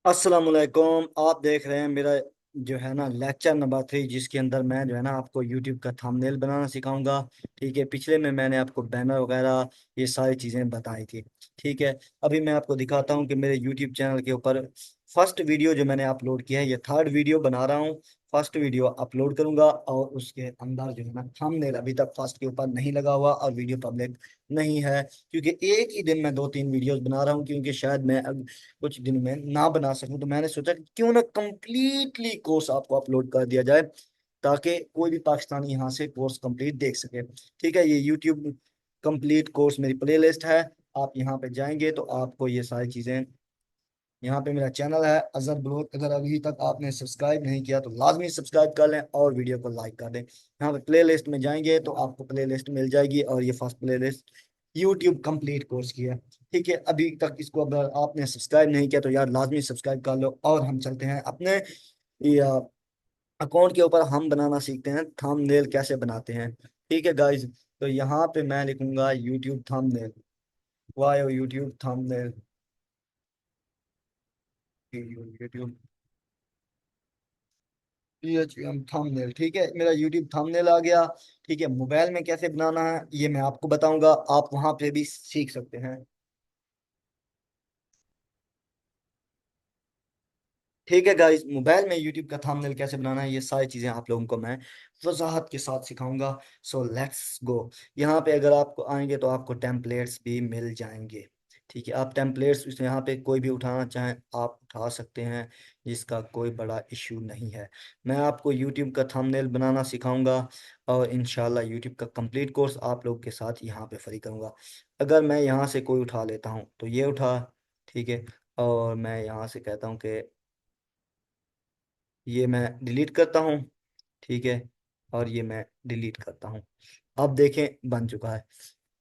अस्सलाम वालेकुम। आप देख रहे हैं मेरा जो है ना लेक्चर नंबर 3, जिसके अंदर मैं जो है ना आपको यूट्यूब का थंबनेल बनाना सिखाऊंगा। ठीक है, पिछले में मैंने आपको बैनर वगैरह ये सारी चीज़ें बताई थी। ठीक है, अभी मैं आपको दिखाता हूँ कि मेरे यूट्यूब चैनल के ऊपर फर्स्ट वीडियो जो मैंने अपलोड किया है, ये थर्ड वीडियो बना रहा हूँ। फर्स्ट वीडियो अपलोड करूंगा और उसके अंदर जो है ना थंबनेल अभी तक फर्स्ट के ऊपर नहीं लगा हुआ और वीडियो पब्लिक नहीं है, क्योंकि एक ही दिन में दो तीन वीडियोस बना रहा हूँ, क्योंकि शायद मैं कुछ दिन में ना बना सकूं। तो मैंने सोचा कि क्यों ना कंप्लीटली कोर्स आपको अपलोड कर दिया जाए, ताकि कोई भी पाकिस्तानी यहाँ से कोर्स कंप्लीट देख सके। ठीक है, ये यूट्यूब कंप्लीट कोर्स मेरी प्लेलिस्ट है। आप यहाँ पे जाएंगे तो आपको ये सारी चीजें, यहाँ पे मेरा चैनल है अजहर ब्लॉग, अगर अभी तक आपने सब्सक्राइब नहीं किया तो लाजमी सब्सक्राइब कर लें और वीडियो को लाइक कर दें। यहाँ पे प्ले लिस्ट में जाएंगे तो आपको प्ले लिस्ट मिल जाएगी, और ये first play list YouTube complete course की है। ठीक है, अभी तक इसको अगर आपने सब्सक्राइब नहीं किया तो यार लाजमी सब्सक्राइब कर लो, और हम चलते हैं अपने अकाउंट के ऊपर। हम बनाना सीखते हैं थंबनेल कैसे बनाते हैं। ठीक है गाइज, तो यहाँ पे मैं लिखूंगा YouTube thumbnail, why YouTube thumbnail, YouTube thumbnail. ठीक है, मेरा यूट्यूब थंबनेल आ गया। ठीक है, मोबाइल में कैसे बनाना है ये मैं आपको बताऊंगा, आप वहां पे भी सीख सकते हैं। ठीक है गाइस, मोबाइल में यूट्यूब का थंबनेल कैसे बनाना है ये सारी चीजें आप लोगों को मैं वजाहत के साथ सिखाऊंगा। So let's go. यहाँ पे अगर आपको आएंगे तो आपको टेम्पलेट्स भी मिल जाएंगे। ठीक है, आप टेम्पलेट्स यहाँ पे कोई भी उठाना चाहें आप उठा सकते हैं, जिसका कोई बड़ा इशू नहीं है। मैं आपको यूट्यूब का थंबनेल बनाना सिखाऊंगा, और इंशाल्लाह यूट्यूब का कंप्लीट कोर्स आप लोग के साथ यहाँ पे फ्री करूँगा। अगर मैं यहाँ से कोई उठा लेता हूँ तो ये उठा। ठीक है, और मैं यहाँ से कहता हूँ कि ये मैं डिलीट करता हूँ। ठीक है, और ये मैं डिलीट करता हूँ। अब देखें बन चुका है।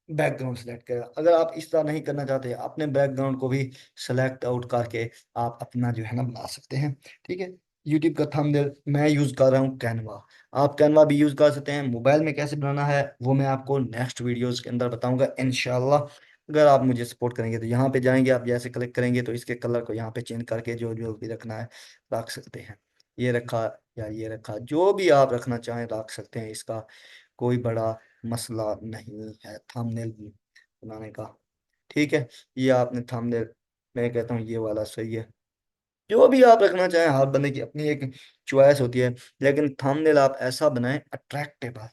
बैकग्राउंड सेलेक्ट करें, अगर आप इस तरह नहीं करना चाहते अपने बैकग्राउंड को भी सेलेक्ट आउट करके आप अपना जो है ना बना सकते हैं। ठीक है, यूट्यूब का थंबनेल मैं यूज कर रहा हूँ कैनवा। आप कैनवा भी यूज कर सकते हैं। मोबाइल में कैसे बनाना है वो मैं आपको नेक्स्ट वीडियोस के अंदर बताऊंगा इंशाल्लाह। अगर आप मुझे सपोर्ट करेंगे तो यहाँ पे जाएंगे, आप जैसे क्लिक करेंगे तो इसके कलर को यहाँ पे चेंज करके जो जो भी रखना है रख सकते हैं। ये रखा या ये रखा, जो भी आप रखना चाहें रख सकते हैं, इसका कोई बड़ा मसला नहीं है थंबनेल बनाने का। ठीक है, ये आपने थंबनेल, मैं कहता हूँ ये वाला सही है। जो भी आप रखना चाहें, हर बंदे की अपनी एक चॉइस होती है, लेकिन थंबनेल आप ऐसा बनाएं अट्रैक्टेबल।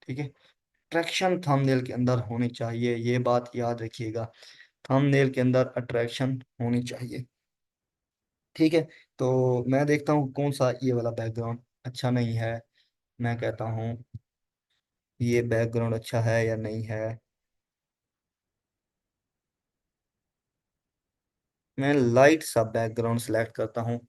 ठीक है, अट्रैक्शन थंबनेल के अंदर होनी चाहिए, ये बात याद रखिएगा। थंबनेल के अंदर अट्रैक्शन होनी चाहिए। ठीक है, तो मैं देखता हूँ कौन सा ये वाला बैकग्राउंड अच्छा नहीं है। मैं कहता हूँ ये बैकग्राउंड अच्छा है या नहीं है। मैं लाइट सा बैकग्राउंड सेलेक्ट करता हूँ,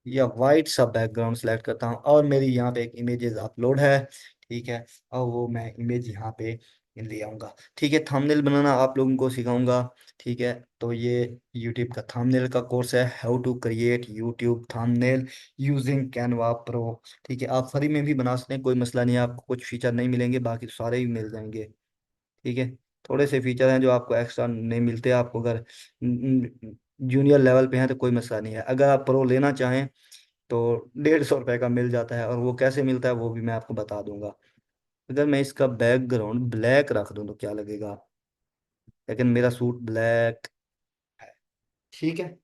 या वाइट सा बैकग्राउंड सेलेक्ट करता हूँ, और मेरी यहाँ पे एक इमेजेस अपलोड है। ठीक है, और वो मैं इमेज यहाँ पे ले आऊँगा। ठीक है, थंबनेल बनाना आप लोगों को सिखाऊंगा। ठीक है, तो ये यूट्यूब का थंबनेल का कोर्स है, how to create YouTube thumbnail using Canva pro. ठीक है, आप फ्री में भी बना सकते हैं, कोई मसला नहीं है। आपको कुछ फीचर नहीं मिलेंगे, बाकी तो सारे ही मिल जाएंगे। ठीक है, थोड़े से फीचर हैं जो आपको एक्स्ट्रा नहीं मिलते। आपको अगर जूनियर लेवल पे हैं तो कोई मसला नहीं है। अगर आप प्रो लेना चाहें तो 150 रुपये का मिल जाता है, और वो कैसे मिलता है वो भी मैं आपको बता दूंगा। अगर मैं इसका बैकग्राउंड ब्लैक रख दूं तो क्या लगेगा, लेकिन मेरा सूट ब्लैक है। ठीक है,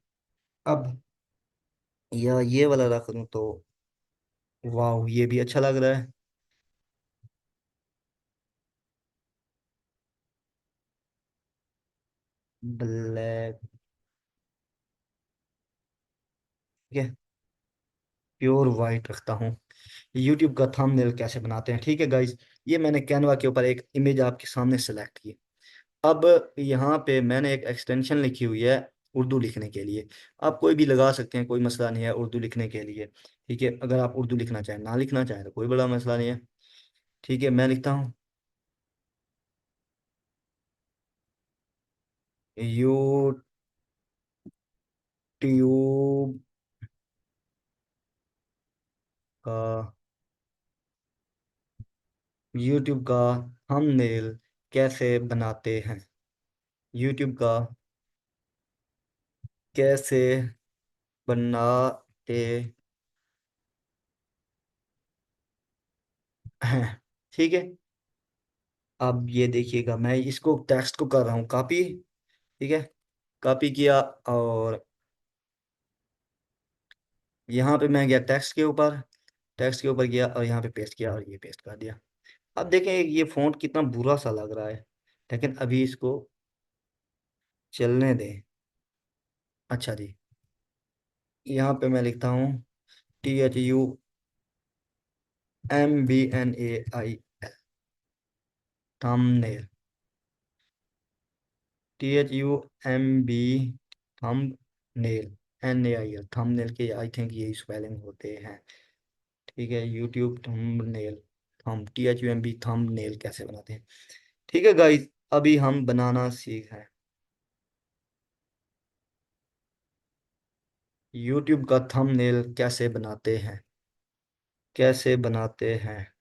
अब या ये वाला रख दूं तो वाह, ये भी अच्छा लग रहा है। ब्लैक। ठीक है, प्योर वाइट रखता हूँ। यूट्यूब का थंबनेल कैसे बनाते हैं, ठीक है गाइस। ये मैंने कैनवा के ऊपर एक इमेज आपके सामने सेलेक्ट की। अब यहाँ पे मैंने एक एक्सटेंशन लिखी हुई है उर्दू लिखने के लिए। आप कोई भी लगा सकते हैं, कोई मसला नहीं है उर्दू लिखने के लिए। ठीक है, अगर आप उर्दू लिखना चाहें, ना लिखना चाहें तो कोई बड़ा मसला नहीं है। ठीक है, मैं लिखता हूँ यूट्यूब का यूट्यूब का थंबनेल कैसे बनाते हैं। यूट्यूब का कैसे बनाते हैं। ठीक है। अब ये देखिएगा, मैं इसको टेक्स्ट को कर रहा हूँ कॉपी। ठीक है। कॉपी किया, और यहाँ पे मैं गया टेक्स्ट के ऊपर, टेक्स्ट के ऊपर गया और यहाँ पे पेस्ट किया और ये पेस्ट कर दिया। अब देखें ये फ़ॉन्ट कितना बुरा सा लग रहा है, लेकिन अभी इसको चलने दें। अच्छा जी, यहाँ पे मैं लिखता हूँ THUMBNAIL, thumbnail. THUMB, thumbnail, NAIL, thumbnail के आई थिंक यही स्पेलिंग होते हैं। ठीक है, यूट्यूब थंबनेल, हम THUMB थंबनेल कैसे बनाते हैं। ठीक है गाइस, अभी हम बनाना सीख हैं यूट्यूब का थंबनेल कैसे बनाते हैं, कैसे बनाते हैं।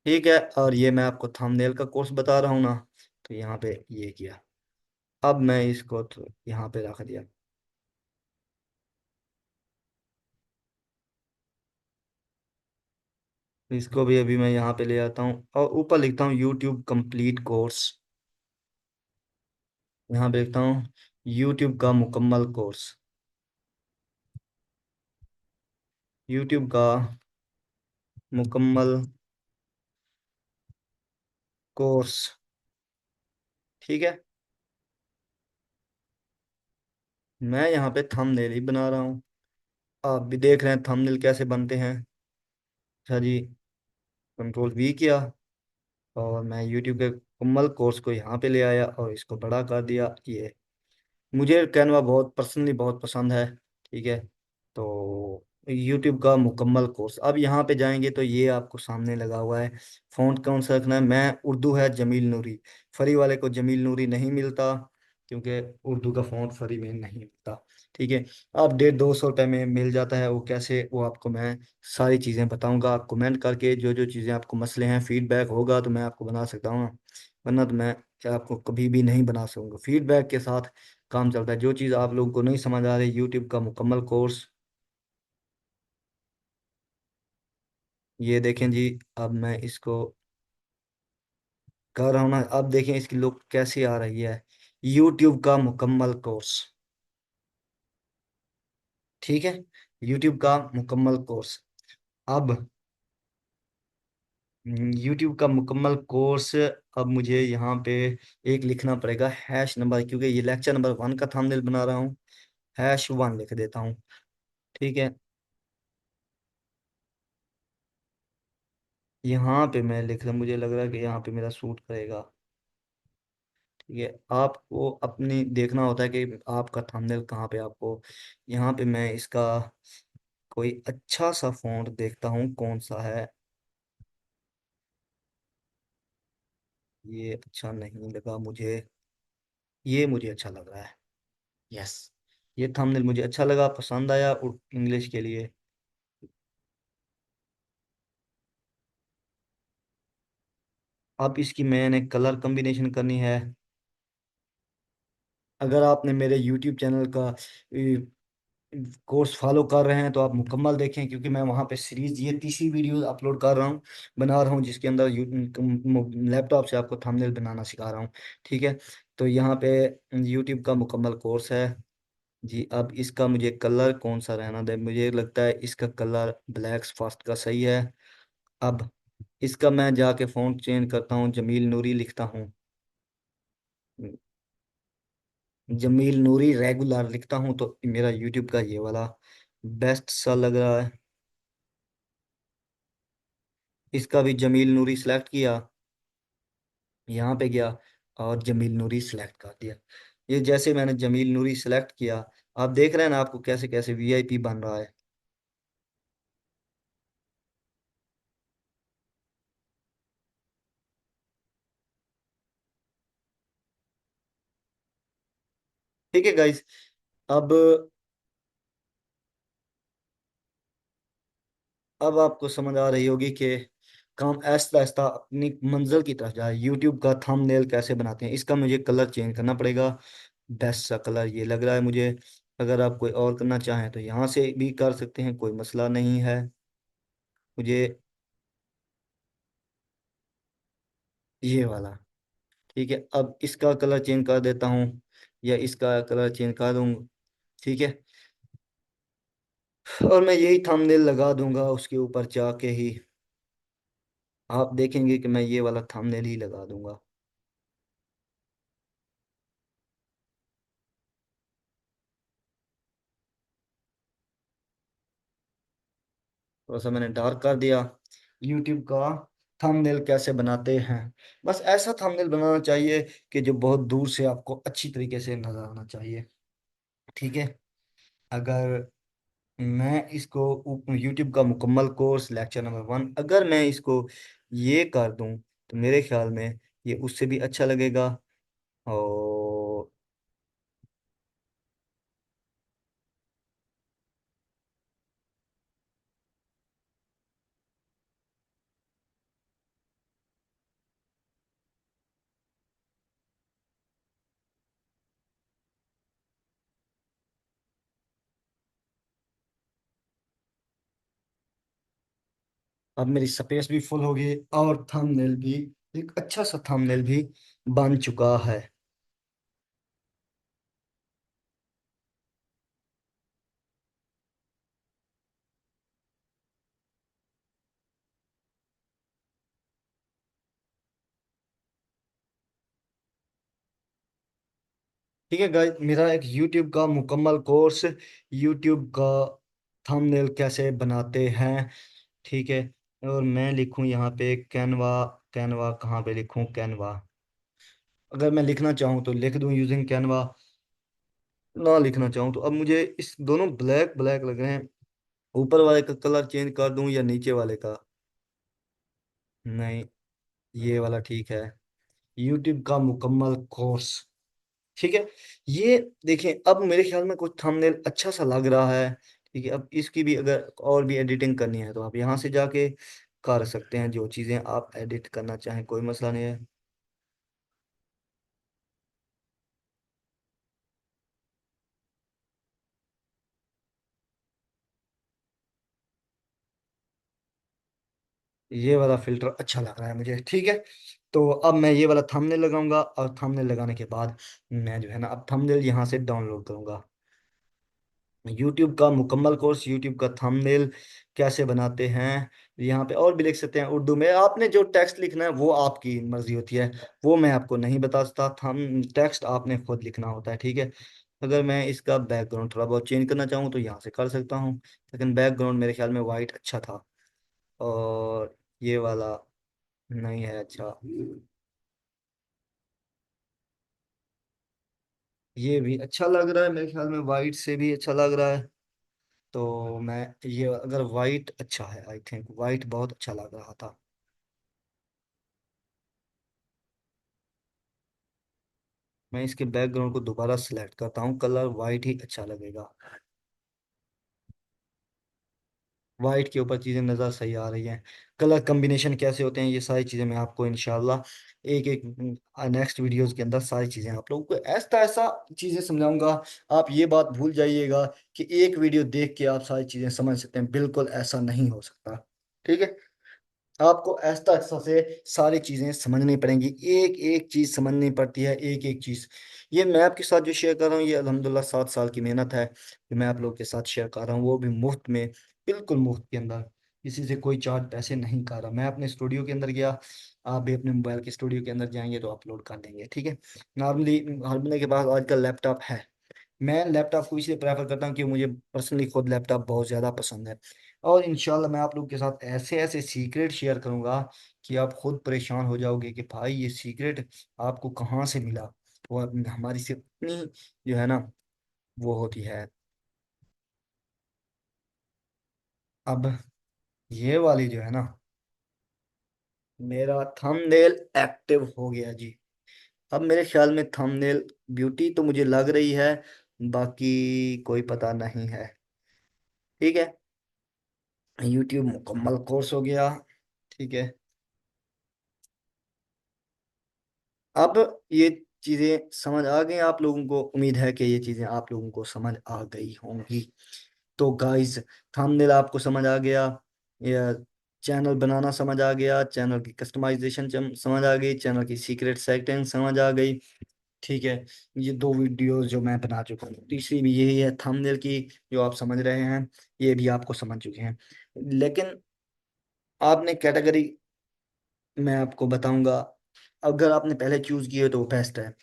ठीक है, और ये मैं आपको थंबनेल का कोर्स बता रहा हूँ ना, तो यहाँ पे ये किया। अब मैं इसको तो यहाँ पे रख दिया। इसको भी अभी मैं यहाँ पे ले आता हूँ और ऊपर लिखता हूँ यूट्यूब कंप्लीट कोर्स। यहाँ पे लिखता हूँ यूट्यूब का मुकम्मल कोर्स, यूट्यूब का मुकम्मल कोर्स। ठीक है, मैं यहाँ पे थंबनेल ही बना रहा हूँ। आप भी देख रहे हैं थंबनेल कैसे बनते हैं। अच्छा जी, कंट्रोल V किया, और मैं यूट्यूब के मुकम्मल कोर्स को यहाँ पे ले आया और इसको बड़ा कर दिया। ये मुझे कैनवा बहुत पर्सनली बहुत पसंद है। ठीक है, तो यूट्यूब का मुकम्मल कोर्स, अब यहाँ पे जाएंगे तो ये आपको सामने लगा हुआ है। फ़ॉन्ट कौन सा रखना है, मैं उर्दू है जमील नूरी। फ्री वाले को जमील नूरी नहीं मिलता, क्योंकि उर्दू का फ़ॉन्ट फ्री में नहीं मिलता। ठीक है, आप 150-200 रुपये में मिल जाता है। वो कैसे, वो आपको मैं सारी चीज़ें बताऊंगा। आप कमेंट करके जो जो चीज़ें आपको मसले हैं, फीडबैक होगा तो मैं आपको बना सकता हूँ, वरना तो मैं आपको कभी भी नहीं बना सकूंगा। फीडबैक के साथ काम चलता है। जो चीज़ आप लोगों को नहीं समझ आ रही, यूट्यूब का मुकम्मल कोर्स, ये देखें जी। अब मैं इसको कर रहा हूँ ना, अब देखें इसकी लुक कैसी आ रही है। यूट्यूब का मुकम्मल कोर्स। ठीक है, यूट्यूब का मुकम्मल कोर्स। अब यूट्यूब का मुकम्मल कोर्स, अब मुझे यहाँ पे एक लिखना पड़ेगा #, क्योंकि ये लेक्चर नंबर 1 का थंबनेल बना रहा हूँ। #1 लिख देता हूँ। ठीक है, यहाँ पे मैं लिख रहा, मुझे लग रहा है कि यहाँ पे मेरा सूट करेगा। ठीक है, आपको अपनी देखना होता है कि आपका थंबनेल कहाँ पे आपको। यहाँ पे मैं इसका कोई अच्छा सा फ़ॉन्ट देखता हूँ कौन सा है। ये अच्छा नहीं लगा मुझे, ये मुझे अच्छा लग रहा है। यस, ये थंबनेल मुझे अच्छा लगा, पसंद आया इंग्लिश के लिए। अब इसकी मैंने कलर कॉम्बिनेशन करनी है। अगर आपने मेरे यूट्यूब चैनल का कोर्स फॉलो कर रहे हैं तो आप मुकम्मल देखें, क्योंकि मैं वहाँ पे सीरीज ये तीसरी वीडियो अपलोड कर रहा हूँ, बना रहा हूँ, जिसके अंदर लैपटॉप से आपको थंबनेल बनाना सिखा रहा हूँ। ठीक है, तो यहाँ पे यूट्यूब का मुकम्मल कोर्स है जी। अब इसका मुझे कलर कौन सा रहना दे, मुझे लगता है इसका कलर ब्लैक फास्ट का सही है। अब इसका मैं जाके फ़ॉन्ट चेंज करता हूँ, जमील नूरी लिखता हूँ। जमील नूरी रेगुलर लिखता हूँ तो मेरा यूट्यूब का ये वाला बेस्ट सा लग रहा है। इसका भी जमील नूरी सेलेक्ट किया, यहाँ पे गया और जमील नूरी सेलेक्ट कर दिया। ये जैसे मैंने जमील नूरी सेलेक्ट किया, आप देख रहे हैं ना आपको कैसे कैसे VIP बन रहा है। ठीक है गाइस, अब अब आपको समझ आ रही होगी कि काम आहिस्ता आहिस्ता अपनी मंजिल की तरफ जाए। यूट्यूब का थंबनेल कैसे बनाते हैं, इसका मुझे कलर चेंज करना पड़ेगा। बेस्ट सा कलर ये लग रहा है मुझे। अगर आप कोई और करना चाहें तो यहाँ से भी कर सकते हैं, कोई मसला नहीं है मुझे। ये वाला ठीक है। अब इसका कलर चेंज कर देता हूँ, या इसका कलर चेंज कर दूँ। ठीक है। और मैं यही थंबनेल लगा दूंगा उसके ऊपर जाके ही। आप देखेंगे कि मैं ये वाला थंबनेल ही लगा दूंगा। थोड़ा सा मैंने डार्क कर दिया। यूट्यूब का थंबनेल कैसे बनाते हैं, बस ऐसा थंबनेल बनाना चाहिए कि जो बहुत दूर से आपको अच्छी तरीके से नजर आना चाहिए। ठीक है। अगर मैं इसको यूट्यूब का मुकम्मल कोर्स लेक्चर नंबर 1 अगर मैं इसको ये कर दूं तो मेरे ख्याल में ये उससे भी अच्छा लगेगा। और अब मेरी स्पेस भी फुल हो गई और थंबनेल भी एक अच्छा सा थंबनेल भी बन चुका है। ठीक है गाइस, मेरा एक यूट्यूब का मुकम्मल कोर्स, यूट्यूब का थंबनेल कैसे बनाते हैं। ठीक है। और मैं लिखूं यहाँ पे कैनवा। कैनवा कहाँ पे लिखूं, कैनवा। अगर मैं लिखना चाहूँ तो लिख दूं यूजिंग कैनवा। ना लिखना चाहूँ तो अब मुझे इस दोनों ब्लैक ब्लैक लग रहे हैं। ऊपर वाले का कलर चेंज कर दूं या नीचे वाले का। नहीं, ये वाला ठीक है। यूट्यूब का मुकम्मल कोर्स। ठीक है। ये देखें, अब मेरे ख्याल में कुछ थंबनेल अच्छा सा लग रहा है। ठीक है। अब इसकी भी अगर और भी एडिटिंग करनी है तो आप यहाँ से जाके कर सकते हैं, जो चीज़ें आप एडिट करना चाहें, कोई मसला नहीं है। ये वाला फिल्टर अच्छा लग रहा है मुझे। ठीक है। तो अब मैं ये वाला थंबनेल लगाऊंगा, और थंबनेल लगाने के बाद मैं जो है ना अब थंबनेल यहाँ से डाउनलोड करूंगा। यूट्यूब का मुकम्मल कोर्स, यूट्यूब का थंबनेल कैसे बनाते हैं। यहाँ पे और भी लिख सकते हैं उर्दू में। आपने जो टेक्स्ट लिखना है वो आपकी मर्जी होती है, वो मैं आपको नहीं बता सकता। थंब टेक्स्ट आपने खुद लिखना होता है। ठीक है। अगर मैं इसका बैकग्राउंड थोड़ा बहुत चेंज करना चाहूँ तो यहाँ से कर सकता हूँ, लेकिन बैकग्राउंड मेरे ख्याल में वाइट अच्छा था। और ये वाला नहीं है अच्छा। ये भी अच्छा लग रहा है, मेरे ख्याल में वाइट से भी अच्छा लग रहा है। तो मैं ये अगर वाइट अच्छा है, आई थिंक वाइट बहुत अच्छा लग रहा था। मैं इसके बैकग्राउंड को दोबारा सिलेक्ट करता हूँ, कलर वाइट ही अच्छा लगेगा। वाइट के ऊपर चीज़ें नज़र सही आ रही हैं। कलर कम्बिनेशन कैसे होते हैं, ये सारी चीज़ें मैं आपको इंशाल्लाह एक एक नेक्स्ट वीडियोस के अंदर सारी चीज़ें आप लोगों को ऐसा ऐसा चीज़ें समझाऊंगा। आप ये बात भूल जाइएगा कि एक वीडियो देख के आप सारी चीज़ें समझ सकते हैं, बिल्कुल ऐसा नहीं हो सकता। ठीक है। आपको ऐसा ऐसा से सारी चीजें समझनी पड़ेंगी, एक एक चीज समझनी पड़ती है, एक एक चीज। ये मैं आपके साथ जो शेयर कर रहा हूँ ये अल्हम्दुलिल्लाह 7 साल की मेहनत है जो मैं आप लोगों के साथ शेयर कर रहा हूँ, वो भी मुफ्त में, बिल्कुल मुफ्त के अंदर। किसी से कोई चार्ज पैसे नहीं कर रहा। मैं अपने स्टूडियो के अंदर गया, आप भी अपने मोबाइल के स्टूडियो के अंदर जाएंगे तो अपलोड कर देंगे। ठीक है। नॉर्मली हर बंदे के पास आजकल लैपटॉप है। मैं लैपटॉप को इसलिए प्रेफर करता हूँ कि मुझे पर्सनली खुद लैपटॉप बहुत ज़्यादा पसंद है। और इंशाल्लाह मैं आप लोगों के साथ ऐसे ऐसे सीक्रेट शेयर करूंगा कि आप खुद परेशान हो जाओगे कि भाई ये सीक्रेट आपको कहाँ से मिला। वो हमारी सिर्फ अपनी जो है ना वो होती है। अब ये वाली जो है ना, मेरा थंबनेल एक्टिव हो गया जी। अब मेरे ख्याल में थंबनेल ब्यूटी तो मुझे लग रही है, बाकी कोई पता नहीं है। ठीक है। यूट्यूब मुकम्मल कोर्स हो गया। ठीक है। अब ये चीजें समझ आ गई आप लोगों को, उम्मीद है कि ये चीजें आप लोगों को समझ आ गई होंगी। तो गाइस, थंबनेल आपको समझ आ गया, या चैनल बनाना समझ आ गया, चैनल की कस्टमाइजेशन समझ आ गई, चैनल की सीक्रेट सेटिंग समझ आ गई। ठीक है, ये दो वीडियोस जो मैं बना चुका हूँ, तीसरी भी यही है थंबनेल की, जो आप समझ रहे हैं, ये भी आपको समझ चुके हैं। लेकिन आपने कैटेगरी, मैं आपको बताऊंगा, अगर आपने पहले चूज की हो तो वो बेस्ट है।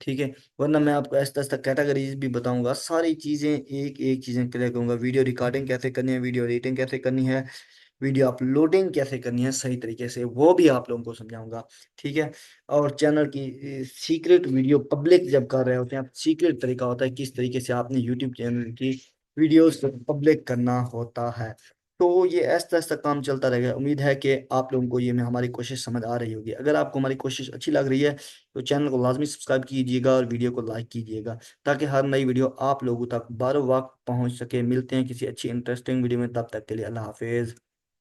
ठीक है, वरना मैं आपको ऐसा ऐसा कैटेगरीज भी बताऊंगा, सारी चीजें एक एक चीजें क्लियर करूंगा, वीडियो रिकॉर्डिंग कैसे करनी है, वीडियो एडिटिंग कैसे करनी है, वीडियो अपलोडिंग कैसे करनी है सही तरीके से, वो भी आप लोगों को समझाऊंगा। ठीक है, और चैनल की सीक्रेट वीडियो पब्लिक जब कर रहे होते हैं आप, सीक्रेट तरीका होता है किस तरीके से आपने यूट्यूब चैनल की वीडियोस पब्लिक करना होता है। तो ये ऐसा ऐसा काम चलता रहेगा। उम्मीद है कि आप लोगों को ये में हमारी कोशिश समझ आ रही होगी। अगर आपको हमारी कोशिश अच्छी लग रही है तो चैनल को लाजमी सब्सक्राइब कीजिएगा और वीडियो को लाइक कीजिएगा, ताकि हर नई वीडियो आप लोगों तक बारो वक्त पहुंच सके। मिलते हैं किसी अच्छी इंटरेस्टिंग वीडियो में, तब तक के लिए अल्लाह हाफिज।